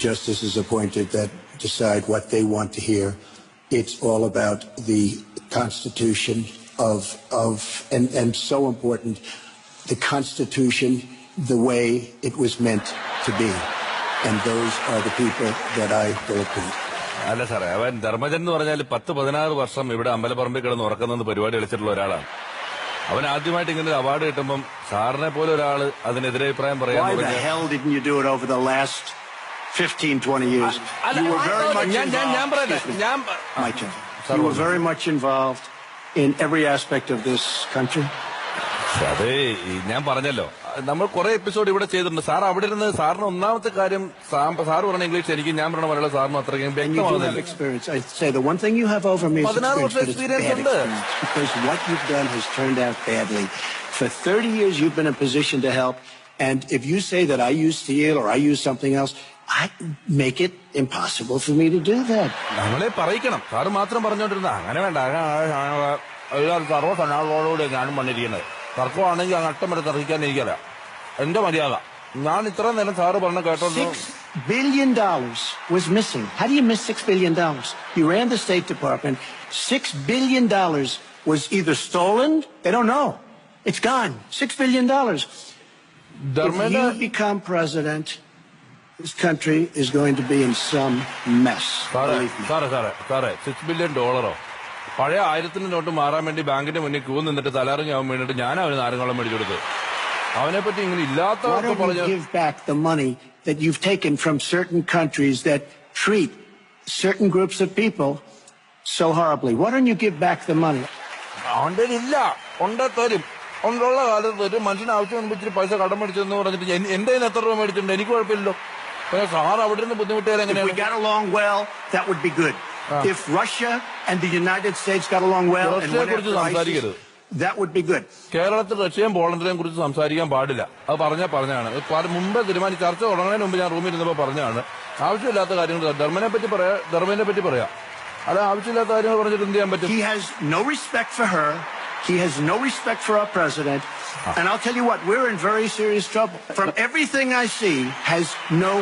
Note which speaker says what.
Speaker 1: justices appointed that decide what they want to hear. It's all about the Constitution and so important, the Constitution the way it was meant to be. And those are the people that I will appoint.
Speaker 2: അല്ല സാറേ, അവൻ ധർമ്മജൻ എന്ന് പറഞ്ഞാൽ 10-16 വർഷം ഇവിടെ അമ്പലപ്പറമ്പിൽ കിടന്ന് ഉറക്കുന്ന പരിപാടി കളിച്ചിട്ടുള്ള ഒരാളാണ്. അവൻ ആദ്യമായിട്ട് ഇങ്ങനെ ഒരു അവാർഡ് കിട്ടുമ്പം സാറിനെ പോലെ ഒരാള് അതിനെതിരെ അഭിപ്രായം പറയാൻ
Speaker 1: Why the hell didn't you do it over the last 15-20 years? You were very much involved. You were very much involved in every aspect of this country.
Speaker 2: അതെ, ഞാൻ പറഞ്ഞല്ലോ, നമ്മൾ കുറെ എപ്പിസോഡ് ഇവിടെ ചെയ്തിട്ടുണ്ട്. സാർ അവിടെ ഇരുന്ന് സാറിന് ഒന്നാമത്തെ കാര്യം സാർ പറഞ്ഞ ഇംഗ്ലീഷ് എനിക്ക് ഞാൻ പറഞ്ഞ മലയാളം സാറിന് അത്രയും വ്യക്തമാകുന്നില്ല. 16 വർഷം എക്സ്പീരിയൻസ് ഉണ്ട്.
Speaker 1: Because what you've done has turned out badly. For 30 years you've been in a position to help, and if you say that I use steel or I use something else, I make it impossible for me to do that.
Speaker 2: നമ്മളെ പറയിക്കണം. Sir മാത്രം പറഞ്ഞോണ്ടിരുന്ന അങ്ങനെ വേണ്ട. സർവ്വസന്നാളോടുകൂടി ഞാനും വന്നിരിക്കുന്നത്. തർക്കമാണെങ്കിൽ അങ്ങ് അട്ടം വരെ തർക്കിക്കാൻ എനിക്കല്ല. എന്റെ മര്യാദ. ഞാൻ ഇത്ര നേരം സാറ് പറഞ്ഞ കേട്ടോണ്ട്
Speaker 1: $6 billion was missing. How do you miss $6 billion? You ran the State Department. $6 billion was either stolen. They don't know. It's gone. $6 billion. If you become president, this country is going to be in some mess.
Speaker 2: സാറേ, $6 billion. പഴയ 1000 not മാറാൻ വേണ്ടി ബാങ്കിന്റെ മുന്നിൽ Q നിന്നിട്ട് തലറിഞ്ഞ് അവൻ വീണിട്ട് ഞാൻ അവന് നാരങ്ങളും മേടിച്ചു കൊടുത്തത്. അവനെ പറ്റി ഇങ്ങനെ ഇല്ലാത്ത പറഞ്ഞു.
Speaker 1: Give back the money that you've taken from certain countries that treat certain groups of people so horribly. Why don't you give back the money?
Speaker 2: അവന്റെ ഇല്ല, തരും. ഉള്ള കാലത്ത് ഒരു മനുഷ്യന് ആവശ്യം ഇച്ചിരി പൈസ കടം മേടിച്ചെന്ന് പറഞ്ഞിട്ട് എന്റെ കയ്യിൽ എത്ര രൂപ മേടിച്ചിട്ടുണ്ട്? എനിക്ക് കുഴപ്പമില്ലല്ലോ. സാർ അവിടെ നിന്ന് ബുദ്ധിമുട്ടിയാൽ എങ്ങനെയാണ്?
Speaker 1: If we got along well, that would be good. If Russia and the United States got along well, that would be good.
Speaker 2: കേരളത്തിൽ റഷ്യയും പോളണ്ടിനെയും കുറിച്ച് സംസാരിക്കാൻ പാടില്ല. അത് പറഞ്ഞാണ്. മുമ്പേ തീരുമാനിച്ച ചർച്ച തുടങ്ങുന്നതിന് മുമ്പ് ഞാൻ റൂമിൽ ഇരുന്നപ്പോൾ പറഞ്ഞാണ്. ആവശ്യമില്ലാത്ത കാര്യങ്ങൾ ധർമ്മനെ പറ്റി പറയാം. അത് ആവശ്യമില്ലാത്ത കാര്യങ്ങൾ പറഞ്ഞിട്ട് എന്ത് ചെയ്യാൻ പറ്റും?
Speaker 1: He has no respect for her. He has no respect for our president. And I'll tell you what, we're in very serious trouble. From everything I see, has no